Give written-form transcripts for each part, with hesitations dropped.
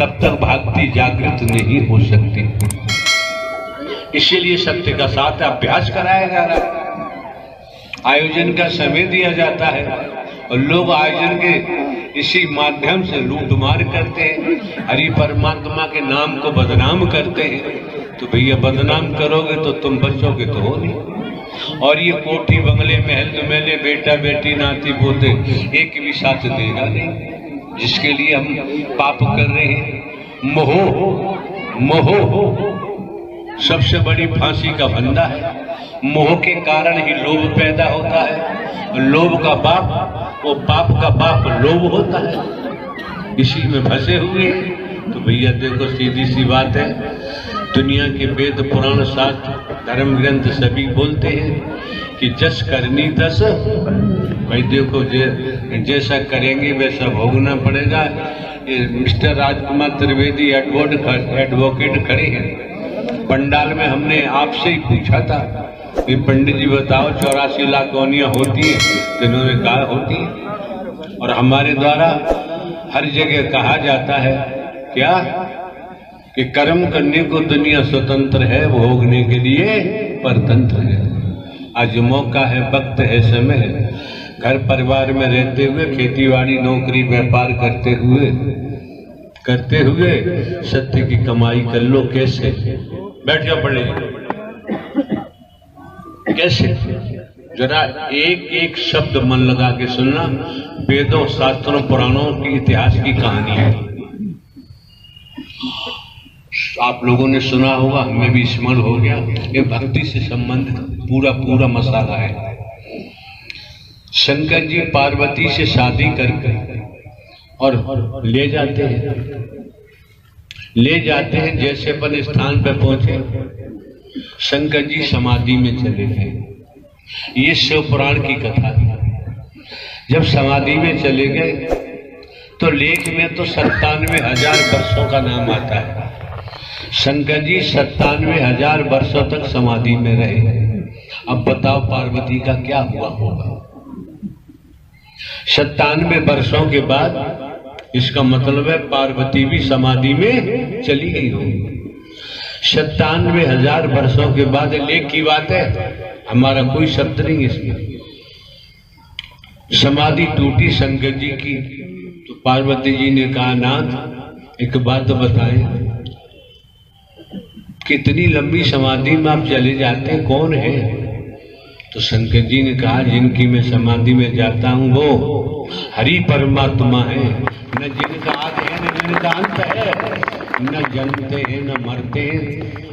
तब तक भक्ति जागृत नहीं हो सकती। इसीलिए सत्य का साथ अभ्यास कराया जा रहा है, आयोजन का समय दिया जाता है और लोग आयोजन के इसी माध्यम से लूटमार करते हैं, हरि परमात्मा के नाम को बदनाम करते हैं। तो भैया बदनाम करोगे तो तुम बचोगे तो हो नहीं। और ये कोठी बंगले महल दुमेले बेटा बेटी नाती पोते एक भी साथ देगा नहीं, जिसके लिए हम पाप कर रहे हैं। मोह सबसे बड़ी फांसी का फंदा है। मोह के कारण ही लोभ पैदा होता है, लोभ का बाप वो पाप का बाप लोभ होता है। इसी में फंसे हुए। तो भैया देखो सीधी सी बात है, दुनिया के वेद पुराण शास्त्र धर्म ग्रंथ सभी बोलते हैं कि जस करनी तस। भाई देखो जैसा करेंगे वैसा भोगना पड़ेगा। मिस्टर राजकुमार त्रिवेदी एडवोकेट खड़े हैं पंडाल में। हमने आपसे ही पूछा था कि पंडित जी बताओ 84 लाख योनियां होती है, तो इन्होंने कहा होती है। और हमारे द्वारा हर जगह कहा जाता है क्या कि कर्म करने को दुनिया स्वतंत्र है, भोगने के लिए परतंत्र है। आज मौका है, वक्त है, समय है। घर परिवार में रहते हुए खेतीबाड़ी नौकरी व्यापार करते हुए सत्य की कमाई कर लो। कैसे? बैठ जाओ पढ़े। कैसे? जरा एक एक शब्द मन लगा के सुनना। वेदों शास्त्रों पुराणों की इतिहास की कहानी है, आप लोगों ने सुना होगा, हमें भी स्मरण हो गया। ये भक्ति से संबंधित पूरा मसाला है। शंकर जी पार्वती से शादी करके और ले जाते हैं। जैसे अपन स्थान पर पहुंचे, शंकर जी समाधि में चले गए। ये शिव पुराण की कथा है। जब समाधि में चले गए तो लेख में तो 97,000 वर्षों का नाम आता है। शंकर जी 97,000 वर्षों तक समाधि में रहे। अब बताओ पार्वती का क्या हुआ होगा? 97 वर्षों के बाद इसका मतलब है पार्वती भी समाधि में चली गई होगी। 97,000 वर्षों के बाद लेख की बात है, हमारा कोई शब्द नहीं इसमें। समाधि टूटी शंकर जी की तो पार्वती जी ने कहा नाथ एक बात बताएं, कितनी लंबी समाधि में आप चले जाते हैं, कौन है? तो शंकर जी ने कहा जिनकी मैं समाधि में जाता हूं वो हरि परमात्मा है। न जिनका आदि है न जिनका अंत है, न जन्मते हैं न मरते हैं,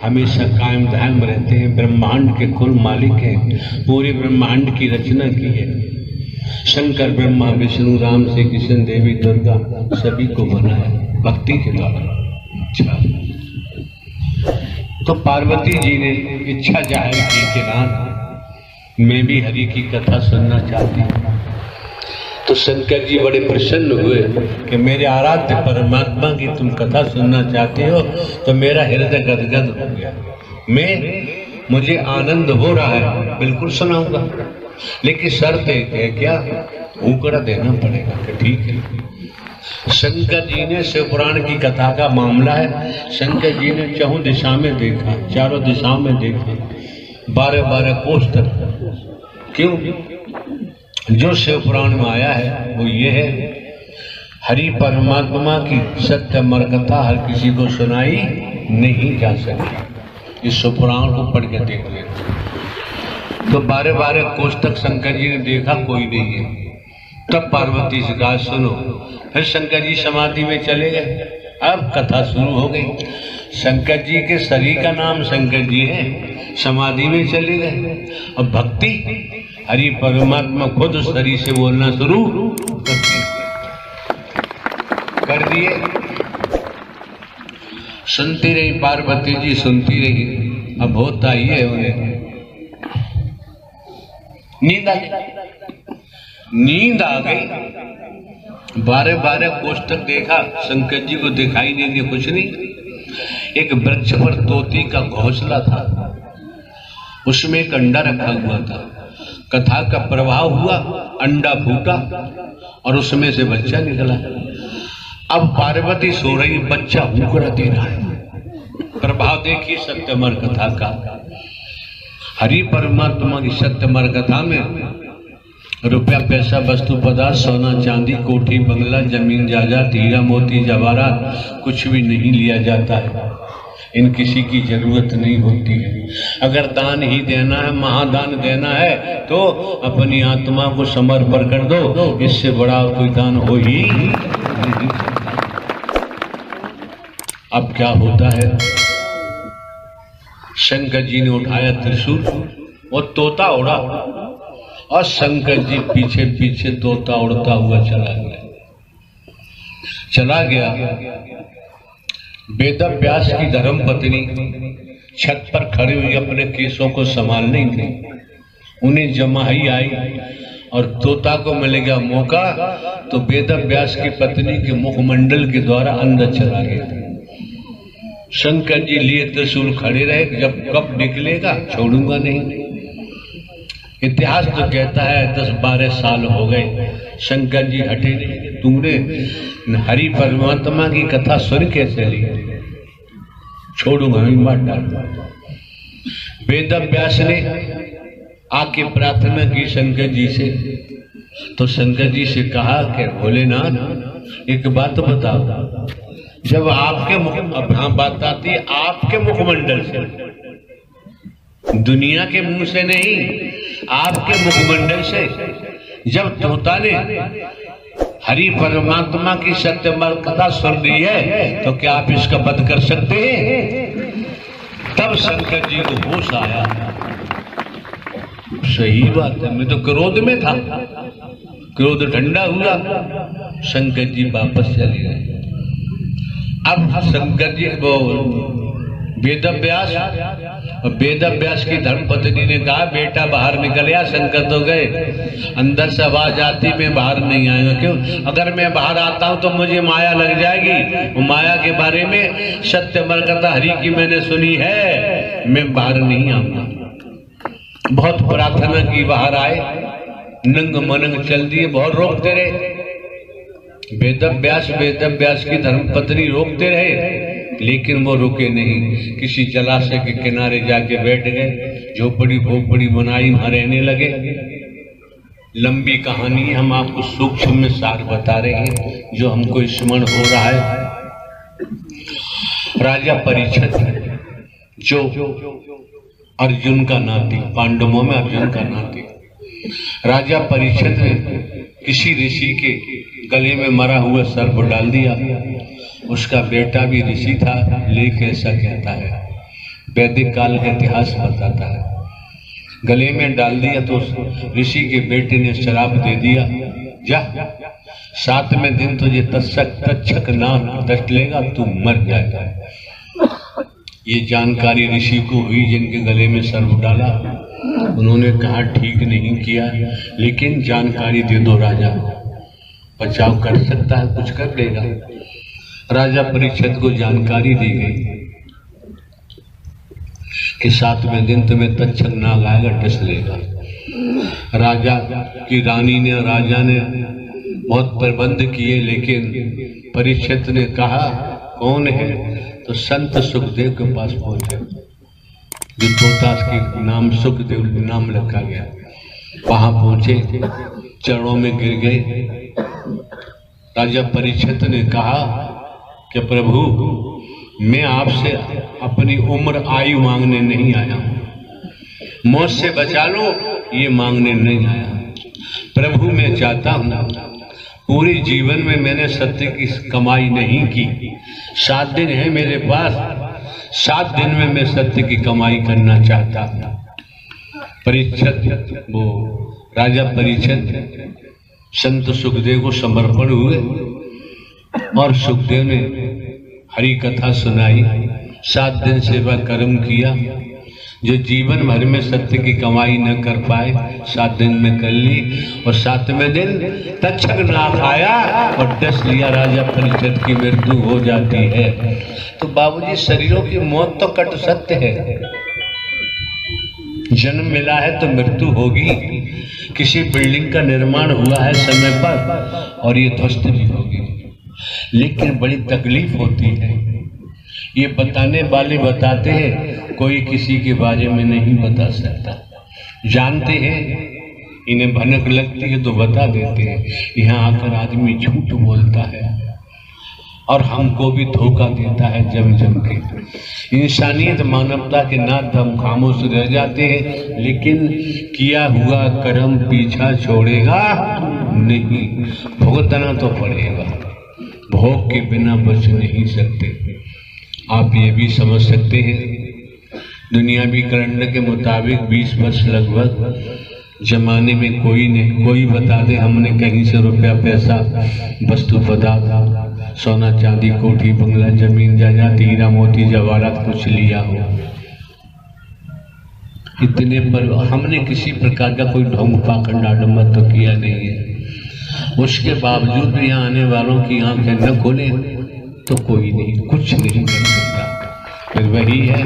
हमेशा कायम धाम रहते हैं। ब्रह्मांड के कुल मालिक हैं, पूरे ब्रह्मांड की रचना की है। शंकर ब्रह्मा विष्णु राम श्री कृष्ण देवी दुर्गा सभी को बनाया भक्ति के द्वारा। अच्छा, तो पार्वती जी ने इच्छा जाहिर की कि नाथ मैं भी हरि की कथा सुनना चाहती हूँ। तो शंकर जी बड़े प्रसन्न हुए कि मेरे आराध्य परमात्मा की तुम कथा सुनना चाहते हो, तो मेरा हृदय गदगद हो गया। मुझे आनंद हो रहा है, बिल्कुल सुनाऊंगा, लेकिन शर्त एक है, क्या ऊकड़ा देना पड़ेगा। कि ठीक है। शंकर जी ने शिव पुराण की कथा का मामला है। शंकर जी ने चारों दिशा में देखा, चारों दिशाओं में देखा, 12-12 कोष तक। क्यों? जो शिव पुराण में आया है वो ये है, हरि परमात्मा की सत्य अमर कथा हर किसी को सुनाई नहीं जा सकती। इस शिव पुराण को पढ़ के देख लेते। तो 12-12 कोष तक शंकर जी ने देखा, कोई नहीं है। तब पार्वती से कहा सुनो। फिर शंकर जी समाधि में चले गए। अब कथा शुरू हो गई। शंकर जी के शरीर का नाम शंकर जी है, समाधि में चले गए। अब भक्ति हरि परमात्मा खुद शरीर से बोलना शुरू कर दिए। सुनती रही पार्वती जी, सुनती रही। अब होता ही है उन्हें नींद आ गई। 12-12 कोष तक देखा, शंकर जी को दिखाई नहीं दिया, कुछ नहीं। एक वृक्ष पर तोती का घोंसला था, उसमें एक अंडा रखा हुआ था। कथा का प्रभाव हुआ, अंडा फूटा और उसमें से बच्चा निकला। अब पार्वती सो रही, बच्चा हुकरा दे रहा है। प्रभाव देखिए सत्यमर कथा का। हरि परमात्मा की सत्यमर कथा में रुपया पैसा वस्तु पदार्थ सोना चांदी कोठी बंगला जमीन जायदाद हीरा मोती जवाहरात कुछ भी नहीं लिया जाता है। इन किसी की जरूरत नहीं होती है। अगर दान ही देना है, महादान देना है, तो अपनी आत्मा को समर्पण कर दो, इससे बड़ा कोई दान हो ही नहीं। अब क्या होता है, शंकर जी ने उठाया त्रिशूल और तोता उड़ा, और शंकर जी पीछे पीछे तोता उड़ता हुआ चला गया। वेद व्यास की धर्म पत्नी छत पर खड़ी हुई अपने केसों को संभाल नहीं थी। उन्हें जमाई आई और तोता को मिल गया मौका, तो वेद व्यास की पत्नी के मुखमंडल के द्वारा अंदर चला गया। शंकर जी लिए त्रिशूल खड़े रहे, जब कब निकलेगा छोड़ूंगा नहीं। इतिहास तो कहता है 10-12 साल हो गए, शंकर जी हटे नहीं। तुमने हरि परमात्मा की कथा सुन कैसे ली? छोड़ूंगा नहीं, मार डालूंगा। वेद व्यास ने आके प्रार्थना की शंकर जी से, तो शंकर जी से कहा कि भोलेनाथ एक बात बताओ, जब आपके मुख बात आती है आपके मुखमंडल से, दुनिया के मुंह से नहीं, आपके मुखमंडल से, जब तोता ने हरि परमात्मा की सत्यमर कथा सुन ली है, तो क्या आप इसका वध कर सकते हैं? तब शंकर जी को होश आया, सही बात है, मैं तो क्रोध में था। क्रोध ठंडा हुआ, शंकर जी वापस चले गए। अब शंकर जी वो वेद व्यास की धर्मपत्नी ने कहा, बेटा बाहर निकल या, शंकर तो गए। अंदर से आवाज आती, मैं बाहर नहीं आऊंगा। क्यों? अगर मैं बाहर आता हूं तो मुझे माया लग जाएगी। माया के बारे में सत्यमर कथा हरि की मैंने सुनी है, मैं बाहर नहीं आऊंगा। बहुत प्रार्थना की, बाहर आए, नंग मनंग चल दिए, बहुत रोकते रहे। वेद व्यास की धर्मपत्नी रोकते रहे, लेकिन वो रुके नहीं। किसी जलाशय के किनारे जाके बैठ गए, झोपड़ी भोपड़ी बनाई, वहां रहने लगे। लंबी कहानी है, हम आपको सूक्ष्म में सार बता रहे हैं जो हमको स्मरण हो रहा है। राजा परीक्षित जो अर्जुन का नाती, पांडवों में अर्जुन का नाती, राजा परीक्षित ने किसी ऋषि के गले में मरा हुआ सर्प डाल दिया। उसका बेटा भी ऋषि था, लेकिन ऐसा कहता है, वैदिक काल का इतिहास बताता है। गले में डाल दिया तो ऋषि के बेटे ने श्राप दे दिया, जा 7वें दिन तुझे तक्षक नाम दस्ट लेगा, तू मर जाएगा। ये जानकारी ऋषि को हुई जिनके गले में सर्प डाला। उन्होंने कहा ठीक नहीं किया, लेकिन जानकारी दे दो राजा, बचाव कर सकता है, कुछ कर देगा। राजा परीक्षित को जानकारी दी गई कि 7वें दिन तुम्हें तक्षक नाग आएगा, डस लेगा। राजा की रानी ने, राजा ने बहुत प्रबंध किए, लेकिन परीक्षित ने कहा कौन है? तो संत सुखदेव के पास पहुंचे, जो तोता के नाम सुखदेव नाम रखा गया। वहां पहुंचे, चरणों में गिर गए। राजा परीक्षित ने कहा कि प्रभु, मैं आपसे अपनी उम्र आयु मांगने नहीं आया, मौत से बचा लो ये मांगने नहीं आया। प्रभु, मैं चाहता हूँ, पूरे जीवन में मैंने सत्य की कमाई नहीं की, 7 दिन है मेरे पास, 7 दिन में मैं सत्य की कमाई करना चाहता हूँ। परीक्षित, वो राजा परीक्षित संत सुखदेव को समर्पण हुए, और सुखदेव ने हरि कथा सुनाई। 7 दिन सेवा कर्म किया। जो जीवन भर में सत्य की कमाई न कर पाए, 7 दिन में कर ली, और 7वें दिन तक्षक नाग आया और डस लिया। राजा परीक्षित की मृत्यु हो जाती है। तो बाबूजी, शरीरों की मौत तो कट सत्य है, जन्म मिला है तो मृत्यु होगी। किसी बिल्डिंग का निर्माण हुआ है समय पर, और ये ध्वस्त भी होगी। लेकिन बड़ी तकलीफ होती है। ये बताने वाले बताते हैं, कोई किसी के बारे में नहीं बता सकता। जानते हैं, इन्हें भनक लगती है तो बता देते हैं। यहाँ आकर आदमी झूठ बोलता है और हमको भी धोखा देता है जम जम के। इंसानियत मानवता के नाथ हम खामोश रह जाते हैं, लेकिन किया हुआ कर्म पीछा छोड़ेगा नहीं, भुगतना तो पड़ेगा। भोग के बिना बच नहीं सकते। आप ये भी समझ सकते हैं, दुनियावी कैलेंडर के मुताबिक 20 वर्ष लगभग जमाने में कोई बता दे हमने कहीं से रुपया पैसा वस्तु पदार्थ सोना चांदी कोठी बंगला जमीन जायदाद हीरा मोती जवाहरात कुछ लिया हो। इतने पर हमने किसी प्रकार का कोई ढोंग पाखंड आडंबर तो किया नहीं है। उसके बावजूद भी यहाँ आने वालों की आंखें न खोले तो कोई नहीं, कुछ नहीं कर सकता। फिर वही है,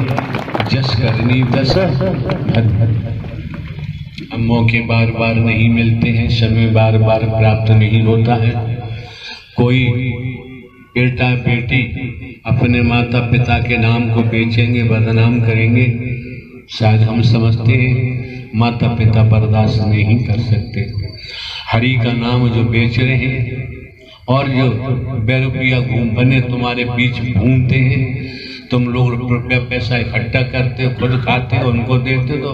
जस करनी तस भर। मौके बार बार नहीं मिलते हैं, समय बार बार प्राप्त नहीं होता है। कोई बेटा बेटी अपने माता पिता के नाम को बेचेंगे, बदनाम करेंगे, शायद हम समझते हैं माता पिता बर्दाश्त नहीं कर सकते। हरि का नाम जो बेच रहे हैं और जो बेरुपया बने तुम्हारे बीच घूमते हैं, तुम लोग रुपया पैसा इकट्ठा करते हो, खुद खाते हो, उनको देते हो,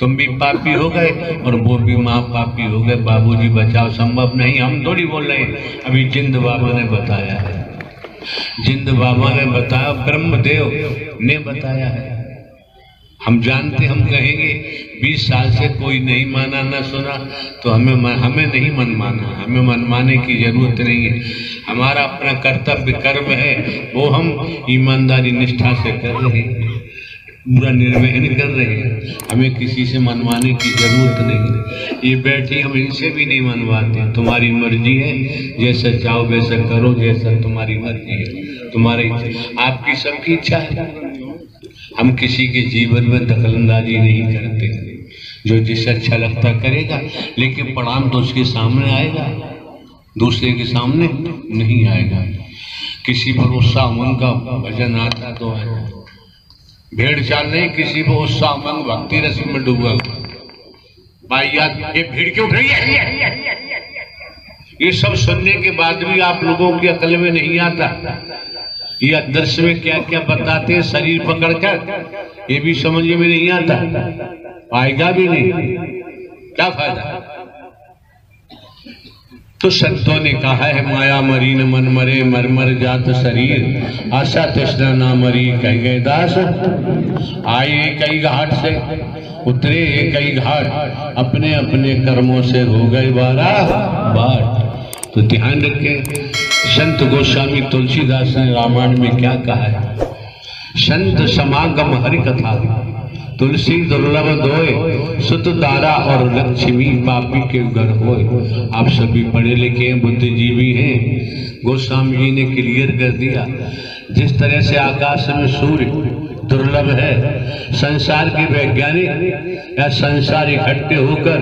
तुम भी पापी हो गए और वो भी माँ पापी हो गए। बाबूजी बचाओ, संभव नहीं, हम थोड़ी बोल रहे हैं। अभी जिंद बाबा ने बताया है, जिंद बाबा ने बताया, ब्रह्मदेव ने बताया है। हम जानते, हम कहेंगे 20 साल से कोई नहीं माना न सुना तो हमें नहीं मनमाना, हमें मनमाने की जरूरत नहीं है। हमारा अपना कर्तव्य कर्म है, वो हम ईमानदारी निष्ठा से कर रहे हैं, पूरा निर्वहन कर रहे हैं। हमें किसी से मनवाने की जरूरत नहीं। ये बैठी हम इनसे भी नहीं मनवाते। तुम्हारी मर्जी है, जैसा चाहो वैसा करो, जैसा तुम्हारी मर्जी है, तुम्हारी आपकी सबकी इच्छा है। हम किसी के जीवन में दखलंदाजी नहीं करते। जो जिसे अच्छा लगता करेगा, लेकिन परिणाम तो उसके सामने आएगा, दूसरे के सामने नहीं आएगा। किसी पर उत्साह मन का भजन आता तो है, भेड़ चाल नहीं, किसी को उत्साह मन भक्ति रस में डूबा। भाई यार ये भीड़ क्यों उठ रही है? ये सब सुनने के बाद भी आप लोगों की अकल में नहीं आता। ये दृश्य में क्या क्या बताते हैं शरीर पकड़कर, ये भी समझ में नहीं आता, आएगा भी नहीं, क्या फायदा। तो संतों ने कहा है, माया मरी न मन मरे, मर मर जात शरीर, आशा तृष्णा ना मरी कह गए दास। आए कई घाट से, उतरे कई घाट, अपने अपने कर्मों से हो गए बार। तो ध्यान रखें, संत गोस्वामी तुलसीदास ने रामायण में क्या कहा है, संत समागम हरि कथा, तुलसी दुर्लभ दोय, सुत तारा और लक्ष्मी पापी के घर होय। आप सभी पढ़े लिखे हैं, बुद्धिजीवी हैं। गोस्वामी जी ने क्लियर कर दिया, जिस तरह से आकाश में सूर्य दुर्लभ है, संसार के वैज्ञानिक या संसार इकट्ठे होकर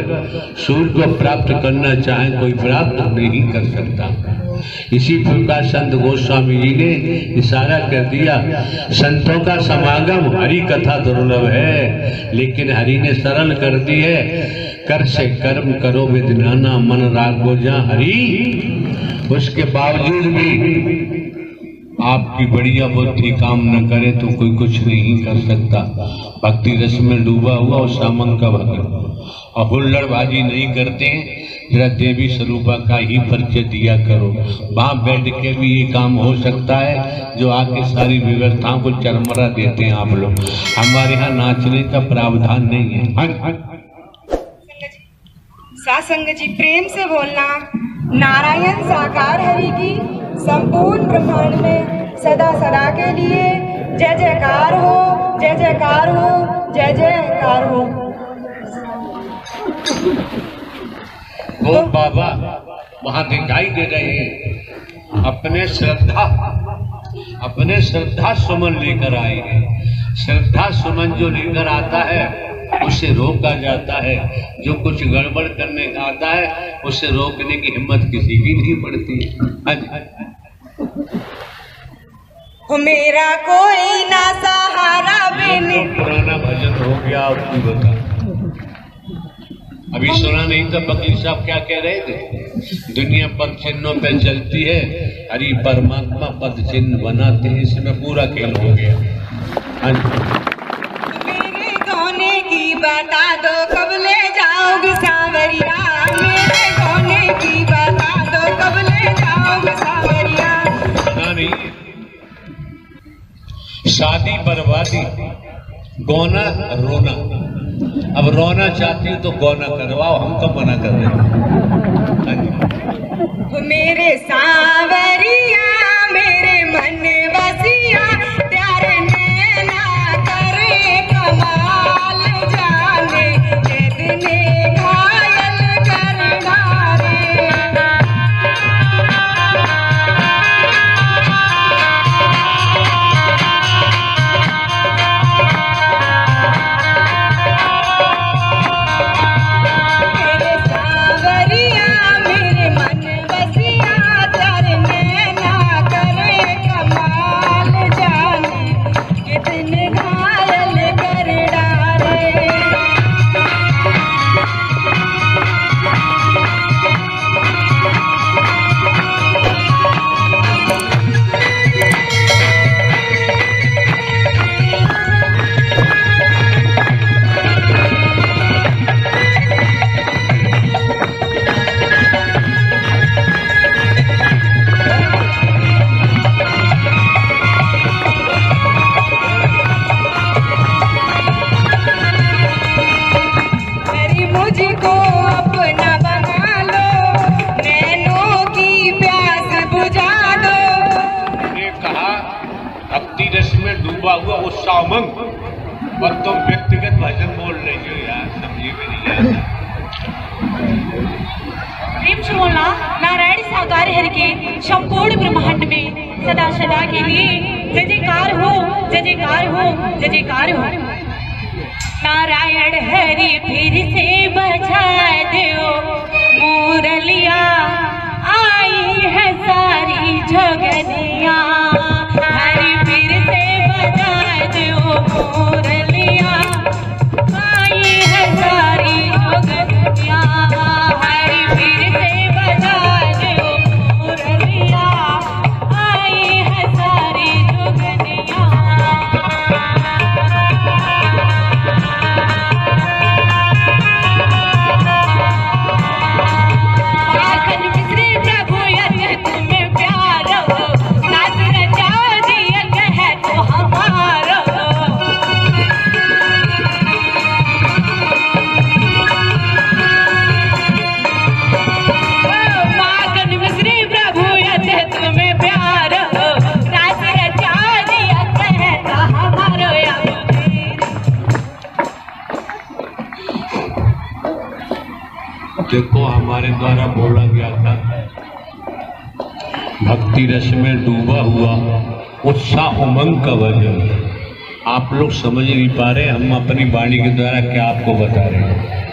सूर्य को प्राप्त करना चाहे कोई प्राप्त नहीं कर सकता। इसी प्रकार संत गोस्वामी जी ने इशारा कर दिया, संतों का समागम हरि कथा दुर्लभ है, लेकिन हरि ने सरल कर दी है, कर से कर्म करो विदनाना, मन रागो जा हरि। उसके बावजूद भी आपकी बढ़िया बुद्धि काम न करे तो कोई कुछ नहीं कर सकता। भक्ति रस में डूबा हुआ और सामंग का भक्त और हुल्लड़बाजी नहीं करते हैं। जरा देवी स्वरूपा का ही परिचय दिया करो। वहां बैठ के भी ये काम हो सकता है जो आके सारी व्यवस्थाओं को चरमरा देते हैं आप लोग। हमारे यहाँ नाचने का प्रावधान नहीं है। सासंग जी प्रेम से बोलना। नारायण साकार हरि की संपूर्ण ब्रह्मांड में सदा सदा के लिए जय जयकार हो, जय जयकार हो, जय जयकार हो। वो बाबा वहां दिखाई दे रहे हैं, अपने श्रद्धा सुमन लेकर आए हैं। श्रद्धा सुमन जो लेकर आता है उसे रोका जाता है, जो कुछ गड़बड़ करने आता है उसे रोकने की हिम्मत किसी की नहीं पड़ती। हो मेरा कोई ना सहारा बिन। तो पुराना भजन हो गया, और तू बता। अभी सुना नहीं था बकली साहब क्या कह रहे थे? दुनिया पद चिन्हों पे चलती है, हरि परमात्मा पद चिन्ह बनाते हैं। इसमें पूरा खेल हो गया। मेरे गौने की बता दो कब ले जाओगे सावरिया, मेरे गौने की बता दो कब ले जाओगे सावरिया। नहीं, शादी बर्बादी, गौना रोना। अब रोना चाहती हूँ तो गौना करवाओ, हम कब मना कर रहे हैं? मेरे सावरिया मेरे मन बसिया, प्यारे नैना करे कमाल जाने, कितने घायल कर डाले। भक्ति रस में डूबा हुआ वो सामंग, और तुम व्यक्तिगत भजन बोल रही हो यार, समझिए मेरी याद। प्रेम से बोलना नारायण साकार हरि के संपूर्ण ब्रह्मांड में सदा सदा के लिए जय जयकार हो, जय जयकार हो, जय जयकार हो। नारायण हरि फिर से बजा दो मुरलिया, आई है सारी जगनिया। हरि फिर से बजा दो मुरलिया, आई है सारी जगनिया। हरि फिर से बजा दो मुरलिया, आई है सारी जगनिया। देखो हमारे द्वारा बोला गया था, भक्ति रस में डूबा हुआ उत्साह उमंग का भजन। आप लोग समझ नहीं पा रहे, हम अपनी वाणी के द्वारा क्या आपको बता रहे हैं।